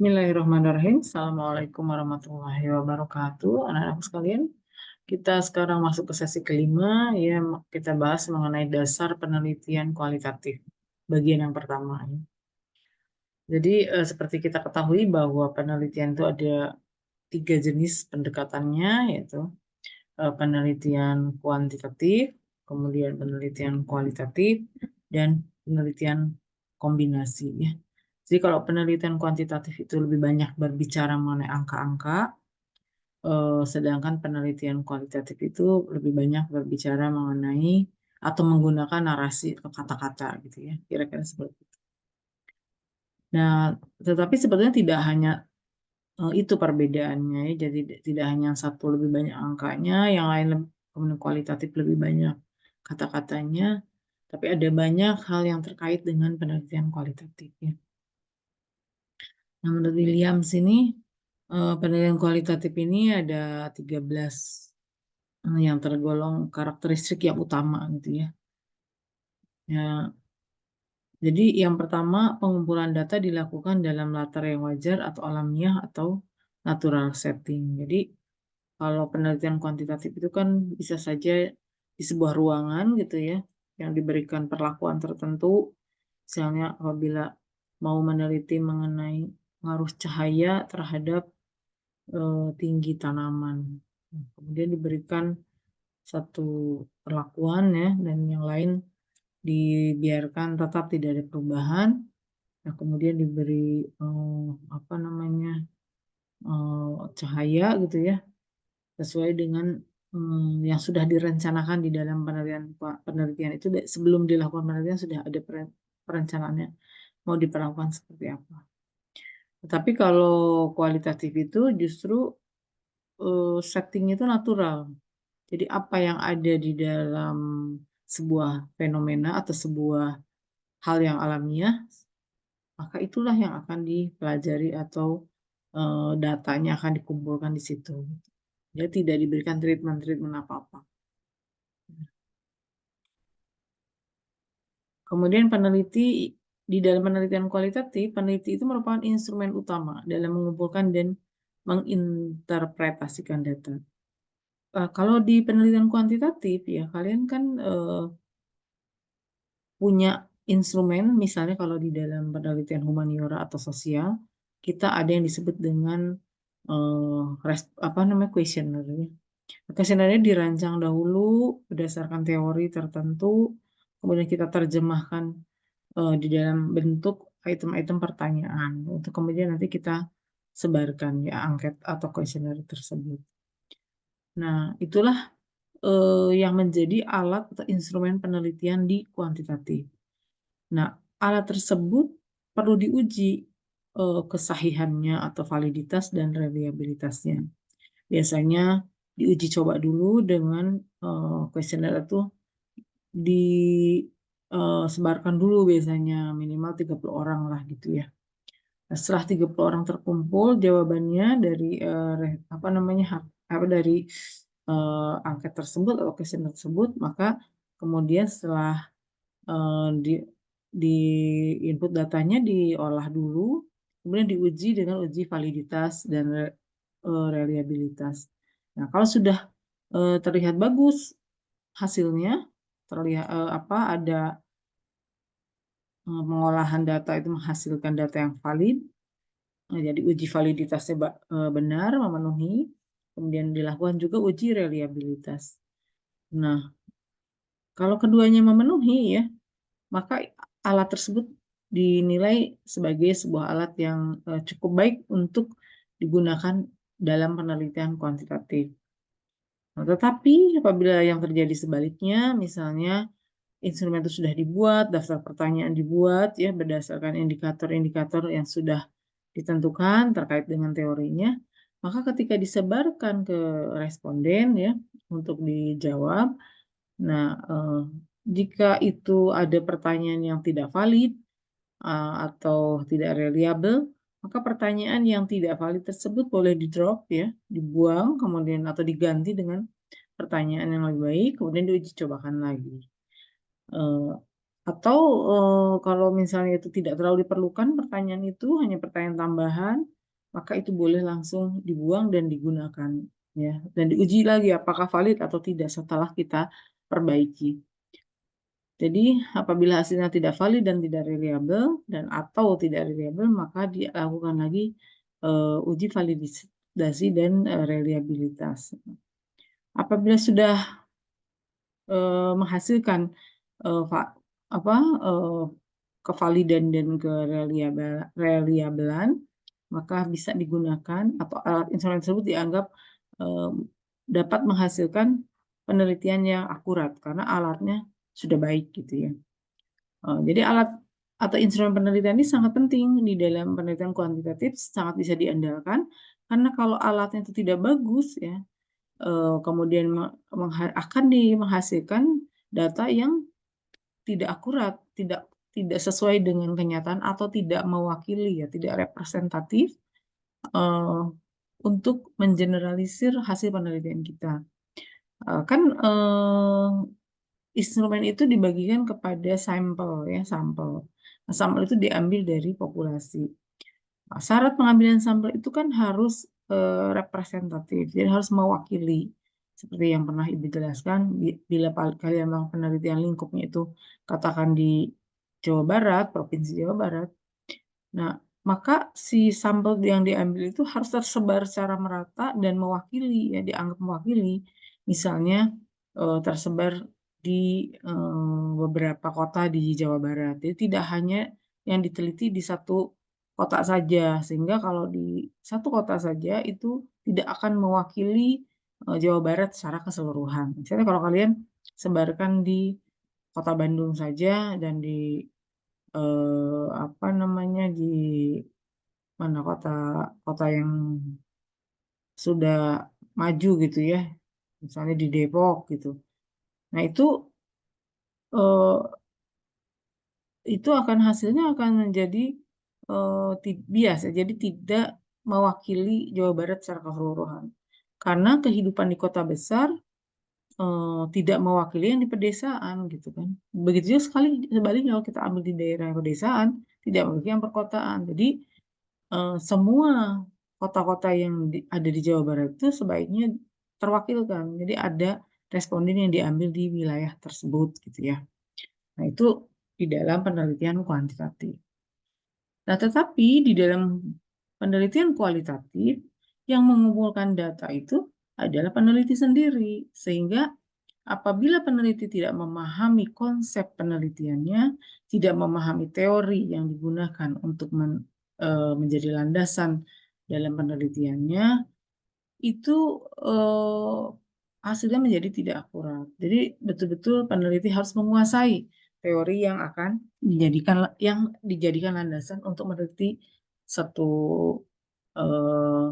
Bismillahirrahmanirrahim. Assalamualaikum warahmatullahi wabarakatuh. Anak-anak sekalian, kita sekarang masuk ke sesi kelima, ya kita bahas mengenai dasar penelitian kualitatif. Bagian yang pertama. Ya. Jadi seperti kita ketahui bahwa penelitian itu ada 3 jenis pendekatannya, yaitu penelitian kuantitatif, kemudian penelitian kualitatif, dan penelitian kombinasi. Ya. Jadi kalau penelitian kuantitatif itu lebih banyak berbicara mengenai angka-angka, sedangkan penelitian kualitatif itu lebih banyak berbicara mengenai atau menggunakan narasi atau kata-kata gitu ya, kira-kira seperti itu. Nah, tetapi sebetulnya tidak hanya itu perbedaannya ya, jadi tidak hanya satu lebih banyak angkanya, yang lain kemudian kualitatif lebih banyak kata-katanya, tapi ada banyak hal yang terkait dengan penelitian kualitatif ya. Nah, menurut William sini penilaian kualitatif ini ada 13 yang tergolong karakteristik yang utama gitu ya. Ya, jadi yang pertama pengumpulan data dilakukan dalam latar yang wajar atau alamiah atau natural setting. Jadi kalau penelitian kuantitatif itu kan bisa saja di sebuah ruangan gitu ya, yang diberikan perlakuan tertentu. Misalnya apabila mau meneliti mengenai pengaruh cahaya terhadap tinggi tanaman. Kemudian diberikan satu perlakuan ya, dan yang lain dibiarkan tetap tidak ada perubahan. Nah, kemudian diberi apa namanya cahaya gitu ya, sesuai dengan yang sudah direncanakan di dalam penelitian itu sebelum dilakukan penelitian sudah ada perencanaannya mau diperlakukan seperti apa. Tetapi kalau kualitatif itu justru setting itu natural. Jadi apa yang ada di dalam sebuah fenomena atau sebuah hal yang alamiah, maka itulah yang akan dipelajari atau datanya akan dikumpulkan di situ. Jadi tidak diberikan treatment apa-apa. Kemudian di dalam penelitian kualitatif, peneliti itu merupakan instrumen utama dalam mengumpulkan dan menginterpretasikan data. Kalau di penelitian kuantitatif ya kalian kan punya instrumen, misalnya kalau di dalam penelitian humaniora atau sosial, kita ada yang disebut dengan apa namanya questionnaire. Questionnaire dirancang dahulu berdasarkan teori tertentu, kemudian kita terjemahkan di dalam bentuk item-item pertanyaan untuk kemudian nanti kita sebarkan ya angket atau questionnaire tersebut. Nah, itulah yang menjadi alat atau instrumen penelitian di kuantitatif. Nah, alat tersebut perlu diuji kesahihannya atau validitas dan reliabilitasnya. Biasanya diuji coba dulu dengan kuesioner itu disebarkan dulu biasanya minimal 30 orang lah gitu ya. Nah, setelah 30 orang terkumpul jawabannya dari apa namanya dari angket tersebut atau kuesioner tersebut, maka kemudian setelah di input datanya diolah dulu, kemudian diuji dengan uji validitas dan reliabilitas. Nah, kalau sudah terlihat bagus hasilnya, terlihat ada pengolahan data itu menghasilkan data yang valid, jadi uji validitasnya benar, memenuhi, kemudian dilakukan juga uji reliabilitas. Nah, kalau keduanya memenuhi ya, maka alat tersebut dinilai sebagai sebuah alat yang cukup baik untuk digunakan dalam penelitian kuantitatif. Nah, tetapi apabila yang terjadi sebaliknya, misalnya instrumen itu sudah dibuat, daftar pertanyaan dibuat ya berdasarkan indikator-indikator yang sudah ditentukan terkait dengan teorinya, maka ketika disebarkan ke responden ya untuk dijawab, nah jika itu ada pertanyaan yang tidak valid atau tidak reliable, maka pertanyaan yang tidak valid tersebut boleh di-drop ya, dibuang kemudian atau diganti dengan pertanyaan yang lebih baik, kemudian diuji cobakan lagi. Atau kalau misalnya itu tidak terlalu diperlukan pertanyaan itu hanya pertanyaan tambahan, maka itu boleh langsung dibuang dan digunakan ya. Dan diuji lagi apakah valid atau tidak setelah kita perbaiki. Jadi apabila hasilnya tidak valid dan tidak reliable dan atau tidak reliable maka dilakukan lagi uji validasi dan reliabilitas. Apabila sudah menghasilkan eh, fa- apa kevalidan dan kereliabelan, maka bisa digunakan atau alat instrumen tersebut dianggap eh, dapat menghasilkan penelitian yang akurat karena alatnya sudah baik gitu ya. Jadi alat atau instrumen penelitian ini sangat penting di dalam penelitian kuantitatif, sangat bisa diandalkan karena kalau alatnya itu tidak bagus ya, kemudian akan menghasilkan data yang tidak akurat, tidak tidak sesuai dengan kenyataan atau tidak mewakili ya, tidak representatif eh, untuk mengeneralisir hasil penelitian kita. Kan instrumen itu dibagikan kepada sampel ya, sampel. Nah, sampel itu diambil dari populasi. Nah, syarat pengambilan sampel itu kan harus representatif, jadi harus mewakili. Seperti yang pernah Ibu jelaskan, bila kalian melakukan penelitian lingkupnya itu katakan di Jawa Barat, Provinsi Jawa Barat, nah maka si sampel yang diambil itu harus tersebar secara merata dan mewakili, ya dianggap mewakili. Misalnya tersebar di beberapa kota di Jawa Barat. Jadi tidak hanya yang diteliti di satu kota saja, sehingga kalau di satu kota saja itu tidak akan mewakili Jawa Barat secara keseluruhan. Misalnya kalau kalian sebarkan di kota Bandung saja dan di apa namanya di mana kota yang sudah maju gitu ya, misalnya di Depok gitu. Nah eh, itu akan hasilnya akan menjadi bias ya, jadi tidak mewakili Jawa Barat secara keseluruhan. Karena kehidupan di kota besar tidak mewakili yang di pedesaan gitu kan. Begitu juga sebaliknya kalau kita ambil di daerah pedesaan tidak mewakili yang perkotaan. Jadi semua kota-kota yang ada di Jawa Barat itu sebaiknya terwakilkan. Jadi ada responden yang diambil di wilayah tersebut gitu ya. Nah, itu di dalam penelitian kuantitatif. Nah, tetapi di dalam penelitian kualitatif yang mengumpulkan data itu adalah peneliti sendiri. Sehingga apabila peneliti tidak memahami konsep penelitiannya, tidak memahami teori yang digunakan untuk menjadi landasan dalam penelitiannya, itu eh, hasilnya menjadi tidak akurat. Jadi betul-betul peneliti harus menguasai teori yang dijadikan landasan untuk meneliti satu eh,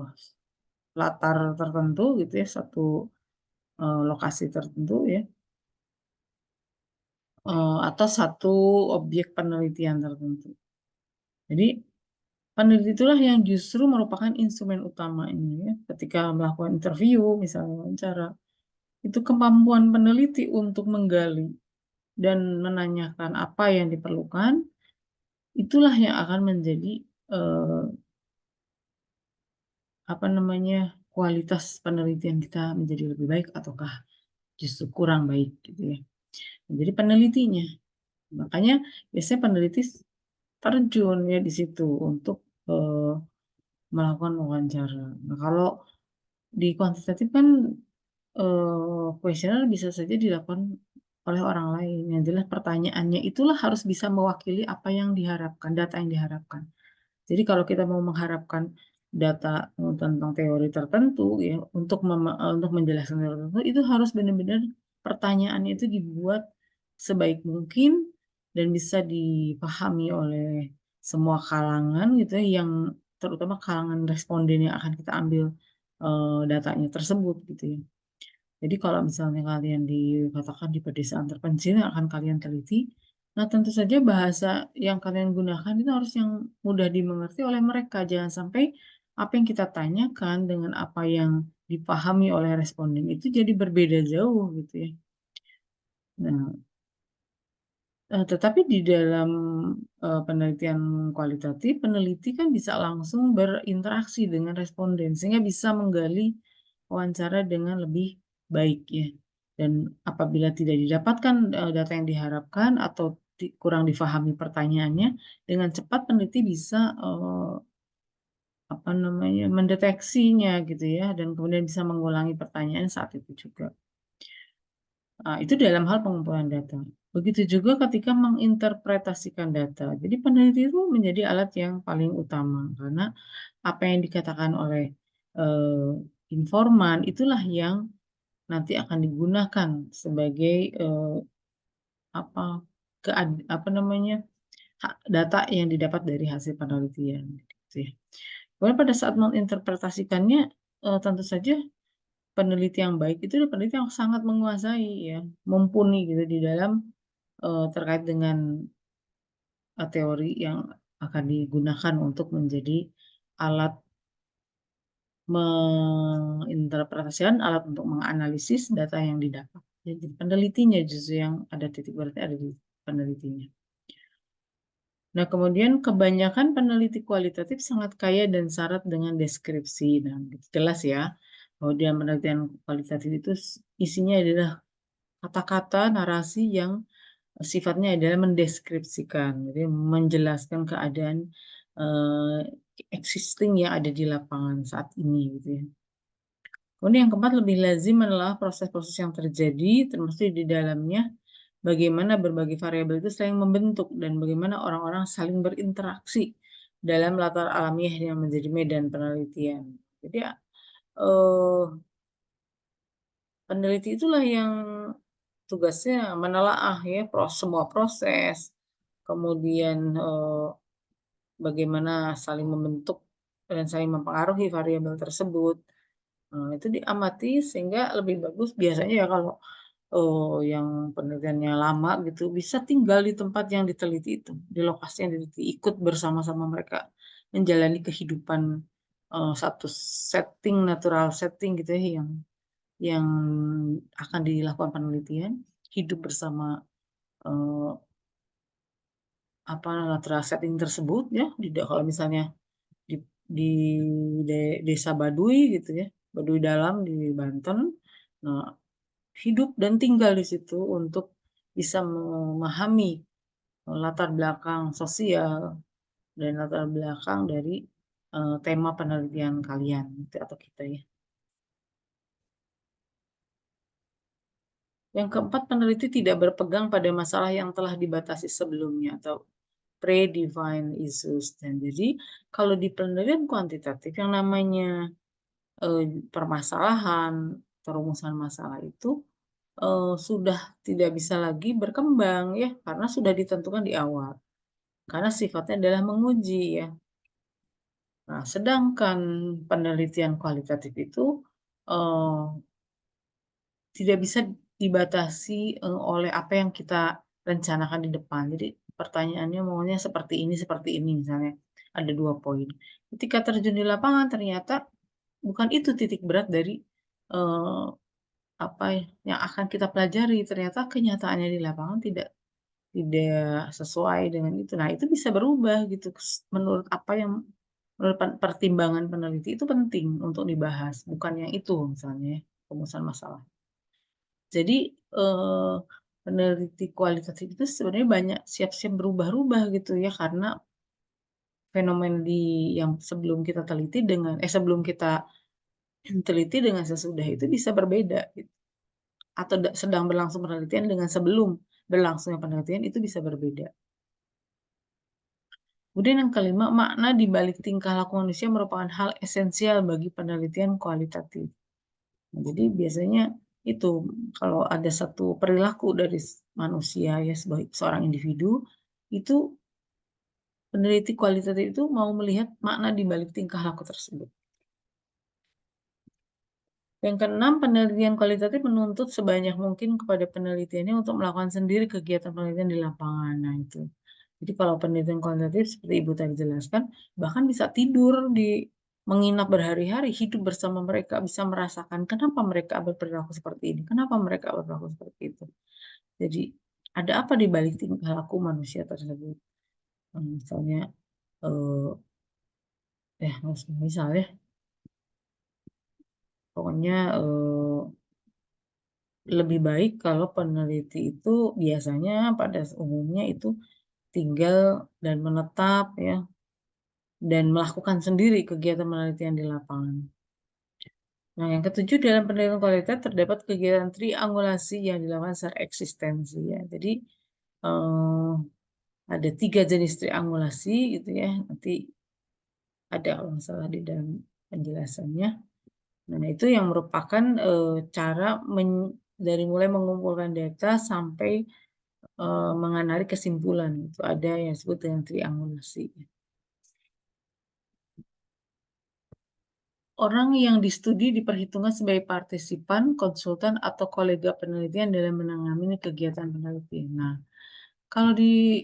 latar tertentu gitu ya, satu lokasi tertentu ya, atau satu objek penelitian tertentu. Jadi peneliti itulah yang justru merupakan instrumen utama ini ya, ketika melakukan interview, misalnya wawancara. Itu kemampuan peneliti untuk menggali dan menanyakan apa yang diperlukan, itulah yang akan menjadi eh, apa namanya kualitas penelitian kita menjadi lebih baik ataukah justru kurang baik gitu ya. Jadi penelitinya, makanya biasanya peneliti terjun ya di situ untuk melakukan wawancara. Nah, kalau di kuantitatif kan kuesioner bisa saja dilakukan oleh orang lain. Yang jelas pertanyaannya itulah harus bisa mewakili apa yang diharapkan, data yang diharapkan. Jadi kalau kita mau mengharapkan data tentang teori tertentu ya untuk menjelaskan teori tertentu itu harus benar-benar pertanyaannya itu dibuat sebaik mungkin dan bisa dipahami oleh semua kalangan gitu ya, yang terutama kalangan responden yang akan kita ambil datanya tersebut gitu ya. Jadi kalau misalnya kalian dikatakan di pedesaan terpencil yang akan kalian teliti, nah tentu saja bahasa yang kalian gunakan itu harus yang mudah dimengerti oleh mereka. Jangan sampai apa yang kita tanyakan dengan apa yang dipahami oleh responden itu jadi berbeda jauh gitu ya. Nah, Tetapi di dalam, penelitian kualitatif, peneliti kan bisa langsung berinteraksi dengan responden, sehingga bisa menggali wawancara dengan lebih baik ya. Dan apabila tidak didapatkan, data yang diharapkan atau kurang difahami pertanyaannya, dengan cepat peneliti bisa, apa namanya, mendeteksinya gitu ya, dan kemudian bisa mengulangi pertanyaan saat itu juga. Itu dalam hal pengumpulan data. Begitu juga ketika menginterpretasikan data. Jadi peneliti itu menjadi alat yang paling utama karena apa yang dikatakan oleh, eee, informan itulah yang nanti akan digunakan sebagai, apa, apa namanya, data yang didapat dari hasil penelitian gitu ya. Kemudian pada saat menginterpretasikannya, tentu saja peneliti yang baik itu adalah peneliti yang sangat menguasai ya, mumpuni gitu di dalam, terkait dengan, teori yang akan digunakan untuk menjadi alat menginterpretasikan, alat untuk menganalisis data yang didapat. Jadi penelitinya justru yang ada titik beratnya ada di penelitinya. Nah, kemudian kebanyakan peneliti kualitatif sangat kaya dan syarat dengan deskripsi. Nah, jelas ya, bahwa dia penelitian kualitatif itu isinya adalah kata-kata, narasi yang sifatnya adalah mendeskripsikan, jadi menjelaskan keadaan, eee, existing yang ada di lapangan saat ini gitu ya. Kemudian yang keempat lebih lazim adalah proses-proses yang terjadi termasuk di dalamnya bagaimana berbagai variabel itu saling membentuk dan bagaimana orang-orang saling berinteraksi dalam latar alamiah yang menjadi medan penelitian. Jadi ya, eee, peneliti itulah yang tugasnya menelaah ya semua proses, kemudian, bagaimana saling membentuk dan saling mempengaruhi variabel tersebut. Itu diamati sehingga lebih bagus biasanya ya kalau, yang penelitiannya lama gitu bisa tinggal di tempat yang diteliti itu, di lokasi yang diteliti, ikut bersama-sama mereka menjalani kehidupan, satu setting, natural setting gitu ya yang akan dilakukan penelitian, hidup bersama, eee, apa, natural setting tersebut ya, kalau misalnya di di desa Baduy gitu ya, Baduy Dalam di Banten. Nah, hidup dan tinggal di situ untuk bisa memahami, latar belakang sosial dan latar belakang dari, tema penelitian kalian gitu atau kita ya. Yang keempat, peneliti tidak berpegang pada masalah yang telah dibatasi sebelumnya atau predefined issues. Dan jadi kalau di penelitian kuantitatif yang namanya permasalahan atau rumusan masalah itu, sudah tidak bisa lagi berkembang ya, karena sudah ditentukan di awal. Karena sifatnya adalah menguji ya. Nah, sedangkan penelitian kualitatif itu, eee, tidak bisa dibatasi, oleh apa yang kita rencanakan di depan. Jadi pertanyaannya maunya seperti ini misalnya, ada 2 poin. Ketika terjun di lapangan ternyata bukan itu titik berat dari, eee apa yang akan kita pelajari, ternyata kenyataannya di lapangan tidak sesuai dengan itu. Nah, itu bisa berubah gitu, menurut apa yang menurut pertimbangan peneliti itu penting untuk dibahas, bukan yang itu misalnya ya, rumusan masalah. Jadi, peneliti kualitatif itu sebenarnya banyak siap-siap berubah-ubah gitu ya, karena fenomena yang sebelum kita teliti sebelum kita teliti dengan sesudah itu bisa berbeda gitu. Atau sedang berlangsung penelitian dengan sebelum berlangsungnya penelitian itu bisa berbeda. Kemudian yang kelima, makna di balik tingkah laku manusia merupakan hal esensial bagi penelitian kualitatif. Nah, jadi biasanya itu kalau ada satu perilaku dari manusia ya sebagai seorang individu, itu peneliti kualitatif itu mau melihat makna di balik tingkah laku tersebut. Yang keenam, penelitian kualitatif menuntut sebanyak mungkin kepada penelitiannya untuk melakukan sendiri kegiatan penelitian di lapangan. Nah, itu. Jadi kalau penelitian kualitatif seperti Ibu tadi jelaskan, bahkan bisa tidur menginap berhari-hari, hidup bersama mereka, bisa merasakan kenapa mereka berperilaku seperti ini, kenapa mereka berperilaku seperti itu. Jadi Ada apa di balik tingkah laku manusia tersebut? Misalnya, misal ya, pokoknya lebih baik kalau peneliti itu biasanya pada umumnya itu tinggal dan menetap ya, dan melakukan sendiri kegiatan penelitian di lapangan. Nah, yang ketujuh dalam penelitian kualitas terdapat kegiatan triangulasi yang dilakukan secara eksistensi ya. Jadi ada 3 jenis triangulasi gitu ya. Nanti ada kalau nggak salah di dalam penjelasannya. Nah, itu yang merupakan cara dari mulai mengumpulkan data sampai menganalisis kesimpulan. Itu ada yang disebut dengan triangulasi. Orang yang distudi diperhitungkan sebagai partisipan, konsultan, atau kolega penelitian dalam menangani kegiatan penelitian. Nah, kalau di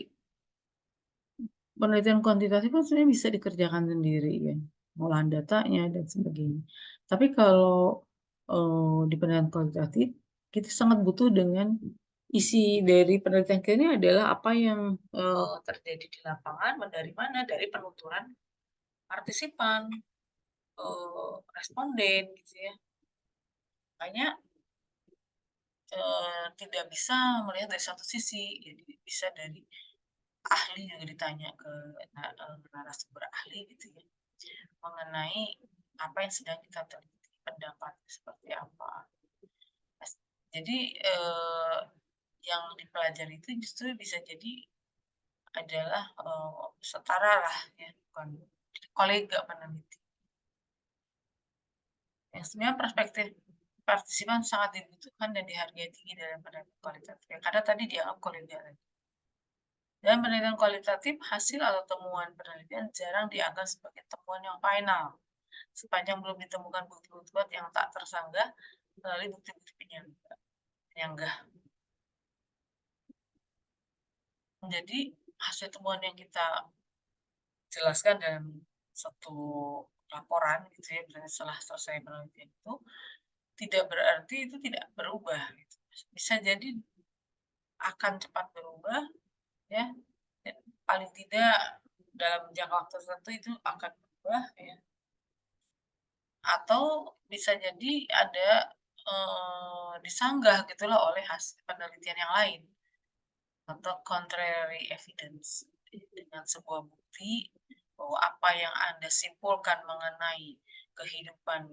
penelitian kuantitatif kan sebenarnya bisa dikerjakan sendiri ya, olahan datanya dan sebagainya. Tapi kalau di penelitian kualitatif, kita sangat butuh dengan isi dari penelitian kita ini adalah apa yang terjadi di lapangan, dari mana? Dari penuturan partisipan, responden gitu ya. Makanya tidak bisa melihat dari satu sisi, jadi bisa dari ahli juga ditanya ke narasumber ahli gitu ya, mengenai apa yang sedang kita teliti, pendapat seperti apa. Jadi yang dipelajari itu justru bisa jadi adalah setara lah ya, bukan kolega peneliti. Yang sebenarnya perspektif partisipan sangat dibutuhkan dan dihargai tinggi dalam penelitian kualitatif. Ya, karena tadi dianggap kolega lagi. Dalam penelitian kualitatif, hasil atau temuan penelitian jarang dianggap sebagai temuan yang final, sepanjang belum ditemukan bukti-bukti kuat yang tak tersanggah melalui bukti-bukti penyanggah. Jadi, hasil temuan yang kita jelaskan dalam satu laporan, gitu ya, berarti setelah selesai penelitian itu, tidak berarti itu tidak berubah. Gitu. Bisa jadi akan cepat berubah, ya, dan paling tidak dalam jangka waktu tertentu itu akan berubah, ya. Atau bisa jadi ada disanggah gitulah oleh hasil penelitian yang lain atau contrary evidence dengan sebuah bukti bahwa apa yang Anda simpulkan mengenai kehidupan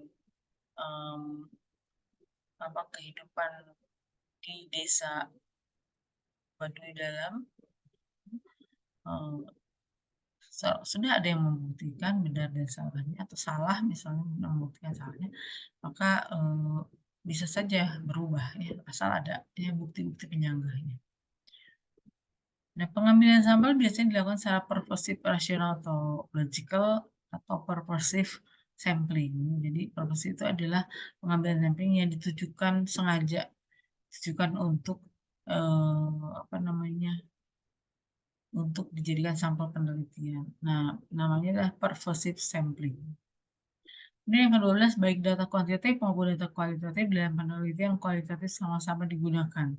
kehidupan di desa Baduy Dalam sudah ada yang membuktikan benar dan salahnya, atau salah misalnya membuktikan salahnya, maka bisa saja berubah ya, asal ada ya bukti-bukti penyanggahnya. Nah, pengambilan sampel biasanya dilakukan secara purposive rasional atau logical atau purposive sampling. Jadi purposive itu adalah pengambilan sampling yang ditujukan sengaja, ditujukan untuk apa namanya, untuk dijadikan sampel penelitian. Nah, namanya adalah purposive sampling. Ini yang ke-12, baik data kuantitatif maupun data kualitatif dalam penelitian kualitatif sama-sama digunakan.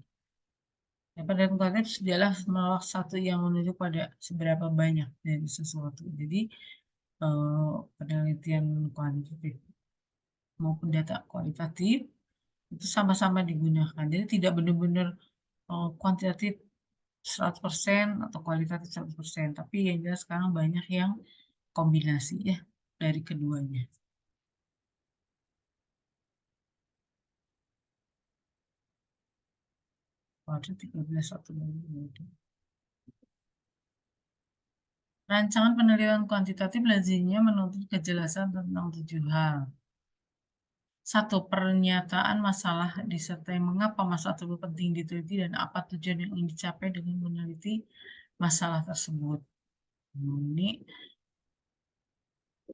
Ya, penelitian kualitatif adalah menolak satu yang menunjuk pada seberapa banyak dari sesuatu. Jadi, penelitian kuantitatif maupun data kualitatif itu sama-sama digunakan. Jadi, tidak benar-benar kuantitatif 100% atau kualitatif 100%. Tapi yang jelas sekarang banyak yang kombinasi ya dari keduanya. Waduh, 13.1. Rancangan penelitian kuantitatif lazimnya menuntut kejelasan tentang 7 hal. 1. Pernyataan masalah disertai mengapa masalah tersebut penting diteliti dan apa tujuan yang ingin dicapai dengan meneliti masalah tersebut. Ini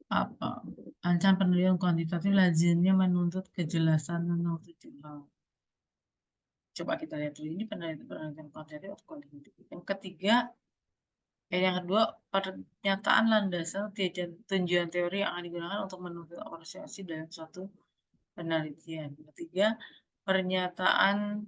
apa? Rancangan penelitian kuantitatif lazimnya menuntut kejelasan tentang 7 hal. Coba kita lihat dulu ini penelitian kuantitatif atau kualitatif. Yang ketiga, yang kedua, pernyataan landasan tujuan teori yang akan digunakan untuk menuntut apresiasi dalam suatu penelitian. Ketiga, pernyataan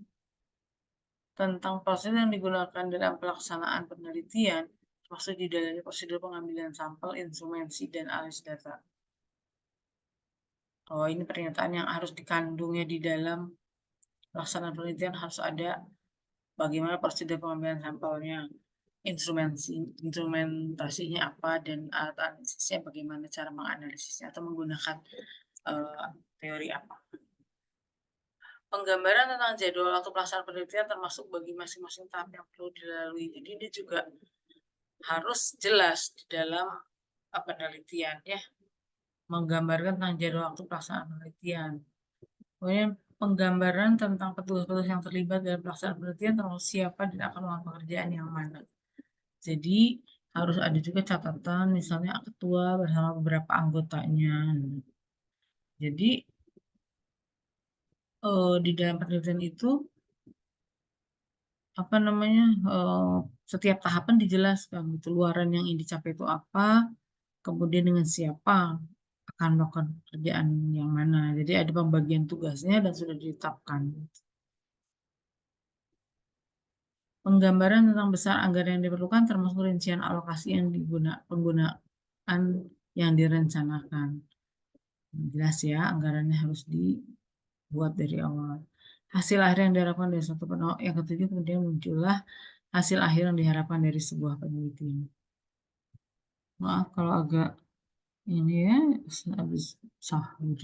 tentang proses yang digunakan dalam pelaksanaan penelitian, termasuk di dalamnya prosedur pengambilan sampel, instrumensi, dan analisis data. Oh, ini pernyataan yang harus dikandungnya di dalam pelaksanaan penelitian harus ada bagaimana prosedur pengambilan sampelnya, instrumentasinya apa, dan alat analisisnya bagaimana cara menganalisisnya atau menggunakan teori apa. Penggambaran tentang jadwal waktu pelaksanaan penelitian termasuk bagi masing-masing tahap yang perlu dilalui. Jadi ini juga harus jelas di dalam penelitian ya, menggambarkan tentang jadwal waktu pelaksanaan penelitian. Kemudian penggambaran tentang petugas-petugas yang terlibat dalam pelaksanaan penelitian termasuk siapa dan akan melakukan pekerjaan yang mana. Jadi harus ada juga catatan misalnya ketua bersama beberapa anggotanya. Jadi di dalam penelitian itu apa namanya setiap tahapan dijelaskan gitu, luaran yang ingin dicapai itu apa, kemudian dengan siapa akan melakukan pekerjaan yang mana. Jadi ada pembagian tugasnya dan sudah ditetapkan. Penggambaran tentang besar anggaran yang diperlukan termasuk rincian alokasi yang penggunaan yang direncanakan. Jelas ya, anggarannya harus dibuat dari awal. Hasil akhir yang diharapkan dari satu penelitian. Yang ketujuh, kemudian muncullah hasil akhir yang diharapkan dari sebuah penelitian. Maaf kalau agak ini ya, habis sahur.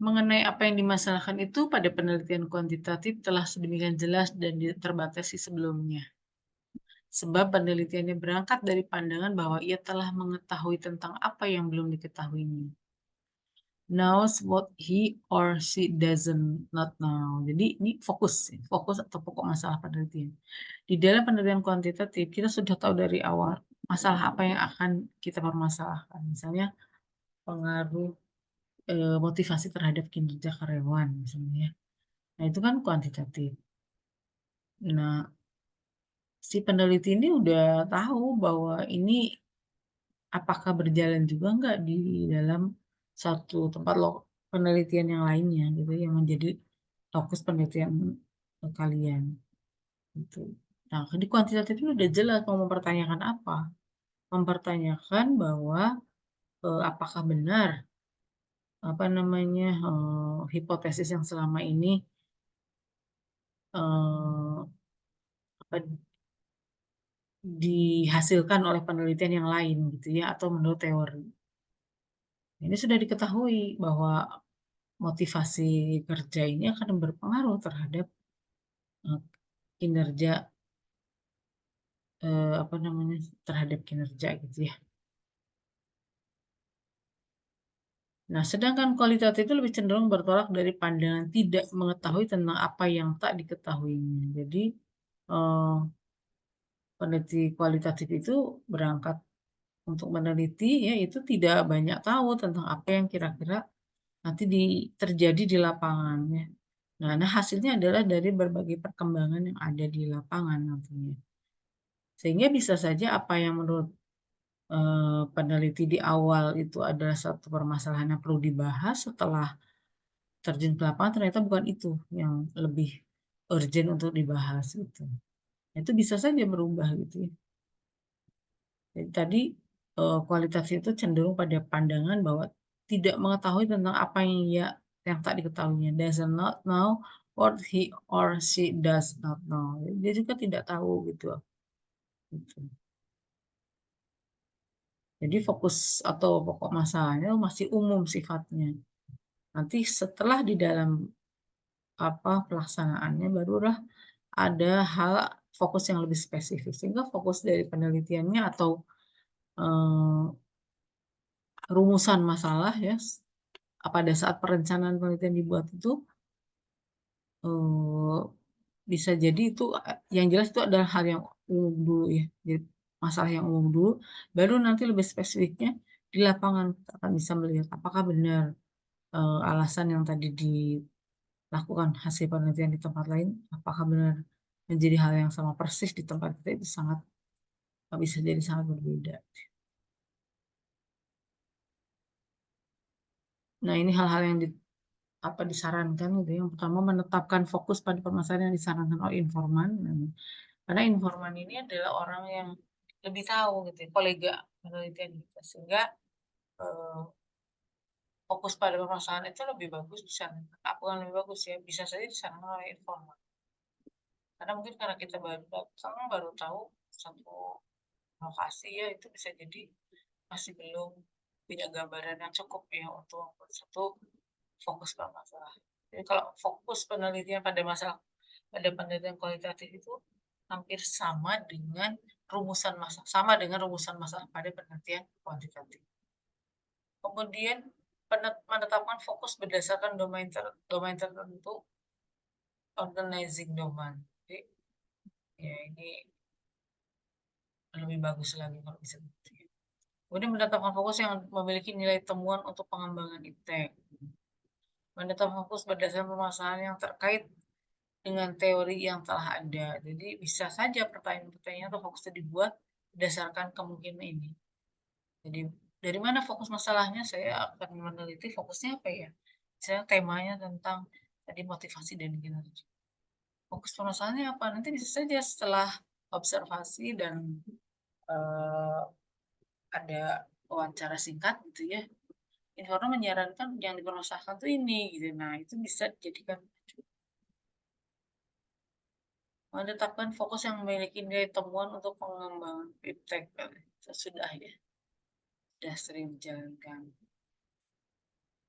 Mengenai apa yang dimasalahkan itu pada penelitian kuantitatif telah sedemikian jelas dan terbatasi sebelumnya. Sebab penelitiannya berangkat dari pandangan bahwa ia telah mengetahui tentang apa yang belum diketahuinya. Knows what he or she doesn't not know. Jadi ini fokus atau pokok masalah penelitian. Di dalam penelitian kuantitatif, kita sudah tahu dari awal masalah apa yang akan kita permasalahkan. Misalnya pengaruh motivasi terhadap kinerja karyawan misalnya ya. Nah, itu kan kuantitatif. Nah, si peneliti ini udah tahu bahwa ini apakah berjalan juga nggak di dalam satu tempat penelitian yang lainnya gitu yang menjadi fokus penelitian kalian gitu. Nah, di kuantitatif ini udah jelas mau mempertanyakan apa? Mempertanyakan bahwa apakah benar apa namanya hipotesis yang selama ini eh, apa, dihasilkan oleh penelitian yang lain gitu ya atau menurut teori. Ini sudah diketahui bahwa motivasi kerja ini akan berpengaruh terhadap eh, kinerja apa namanya terhadap kinerja gitu ya. Nah, sedangkan kualitatif itu lebih cenderung bertolak dari pandangan tidak mengetahui tentang apa yang tak diketahuinya. Jadi eh, peneliti kualitatif itu berangkat untuk meneliti ya itu tidak banyak tahu tentang apa yang kira-kira nanti terjadi di lapangannya. Nah, hasilnya adalah dari berbagai perkembangan yang ada di lapangan nantinya. Sehingga bisa saja apa yang menurut peneliti di awal itu adalah satu permasalahan yang perlu dibahas setelah terjun ke lapangan ternyata bukan itu yang lebih urgent untuk dibahas gitu. Itu bisa saja berubah gitu ya. Jadi tadi kualitas itu cenderung pada pandangan bahwa tidak mengetahui tentang apa yang tak diketahuinya. Does not know what he or she does not know. Dia juga tidak tahu gitu. Gitu. Jadi fokus atau pokok masalahnya masih umum sifatnya. Nanti setelah di dalam apa pelaksanaannya barulah ada hal fokus yang lebih spesifik. Sehingga fokus dari penelitiannya atau eh, rumusan masalah ya pada saat perencanaan penelitian dibuat itu eh, bisa jadi itu yang jelas itu adalah hal yang umum dulu ya. Jadi masalah yang umum dulu, baru nanti lebih spesifiknya di lapangan kita akan bisa melihat apakah benar alasan yang tadi dilakukan hasil penelitian di tempat lain, apakah benar menjadi hal yang sama persis di tempat kita itu sangat bisa jadi sangat berbeda. Nah, ini hal-hal yang apa disarankan gitu ya. Yang pertama menetapkan fokus pada permasalahan yang disarankan oleh informan. Karena informan ini adalah orang yang lebih tahu gitu ya, kolega penelitian kita, sehingga eh, fokus pada permasalahan itu lebih bagus disarankan. Bukan lebih bagus ya, bisa saja disarankan oleh informan. Karena mungkin karena kita baru datang, baru tahu satu lokasi ya, itu bisa jadi masih belum punya gambaran yang cukup ya untuk satu fokus pada masalah. Jadi kalau fokus penelitian pada masalah, pada penelitian kualitatif itu hampir sama dengan rumusan masalah pada penelitian kuantitatif. Kemudian menetapkan fokus berdasarkan domain tertentu, organizing domain. Jadi ya ini lebih bagus lagi kalau bisa begitu ya. Kemudian menetapkan fokus yang memiliki nilai temuan untuk pengembangan iptek. Menetapkan fokus berdasarkan permasalahan yang terkait dengan teori yang telah ada. Jadi bisa saja pertanyaan-pertanyaan atau fokus itu dibuat berdasarkan kemungkinan ini. Jadi dari mana fokus masalahnya? Saya akan meneliti fokusnya apa ya? Misalnya temanya tentang tadi motivasi dan kinerja. Fokus permasalahannya apa? Nanti bisa saja setelah observasi dan eh, ada wawancara singkat gitu ya. Informan menyarankan yang dipermasalahkan tuh ini gitu. Nah, itu bisa dijadikan menetapkan fokus yang memiliki nilai temuan untuk pengembangan iptek. Sudah ya, sudah sering dijalankan.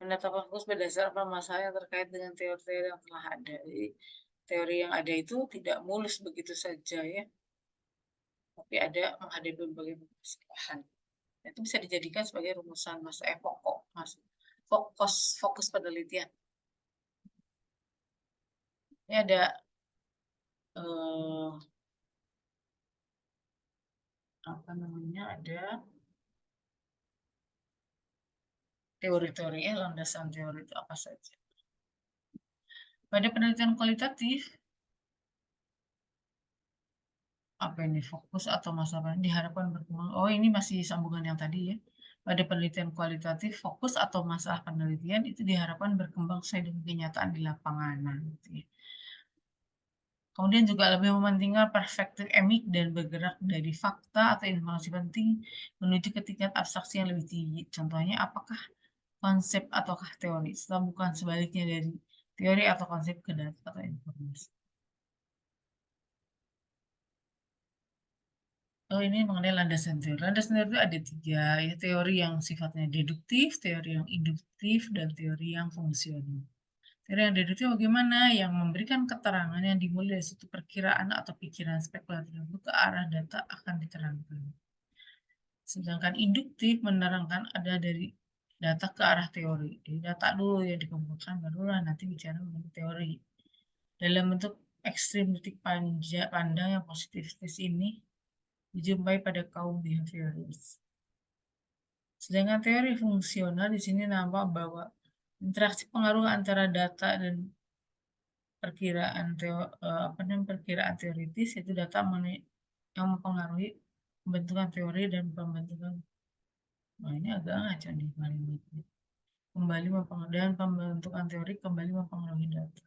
Menetapkan fokus berdasarkan permasalahan yang terkait dengan teori-teori yang telah ada. Jadi, teori yang ada itu tidak mulus begitu saja ya, tapi ada menghadapi berbagai permasalahan. Itu bisa dijadikan sebagai rumusan pokok, fokus penelitian. Ini ada eh, apa namanya? Ada teori-teorinya, landasan teori itu apa saja. Pada penelitian kualitatif, apa ini fokus atau masalah diharapkan berkembang. Oh, ini masih sambungan yang tadi ya. Pada penelitian kualitatif, fokus atau masalah penelitian itu diharapkan berkembang sesuai dengan kenyataan di lapangan. Nah, gitu ya. Kemudian juga lebih mementingkan perspektif emik dan bergerak dari fakta atau informasi penting menuju ke tingkat abstraksi yang lebih tinggi. Contohnya, apakah konsep ataukah teori, setelah bukan sebaliknya dari teori atau konsep ke data atau informasi. Oh, ini mengenai landasan teori. Landasan teori itu ada tiga, ya, teori yang sifatnya deduktif, teori yang induktif, dan teori yang fungsional. Teori yang deduktif bagaimana? Yang memberikan keterangan yang dimulai dari suatu perkiraan atau pikiran spekulatif itu ke arah data akan diterangkan. Sedangkan induktif menerangkan ada dari data ke arah teori. Jadi data dulu yang dikumpulkan, barulah nanti bicara mengenai teori. Dalam bentuk ekstrim titik pandang yang positifis ini dijumpai pada kaum behavioris. Sedangkan teori fungsional di sini nampak bahwa interaksi pengaruh antara data dan perkiraan teoritis itu data yang mempengaruhi pembentukan teori dan pembentukan. Nah, ini agak ngaco nih kalimatnya. Kembali mempengaruhi dan pembentukan teori kembali mempengaruhi data.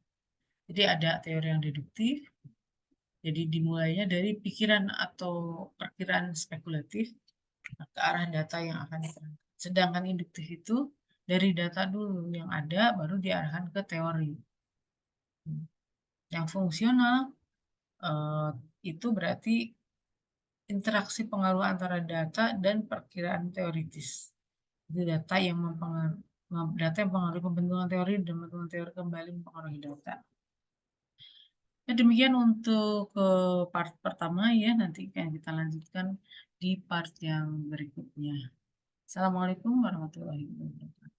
Jadi ada teori yang deduktif, jadi dimulainya dari pikiran atau perkiraan spekulatif ke arah data yang akan diterangkan. Sedangkan induktif itu dari data dulu yang ada baru diarahkan ke teori. Yang fungsional eh, itu berarti interaksi pengaruh antara data dan perkiraan teoritis. Itu data yang mempengaruhi pembentukan teori dan pembentukan teori kembali mempengaruhi data. Nah, demikian untuk part pertama ya, nanti akan kita lanjutkan di part yang berikutnya. Assalamualaikum warahmatullahi wabarakatuh.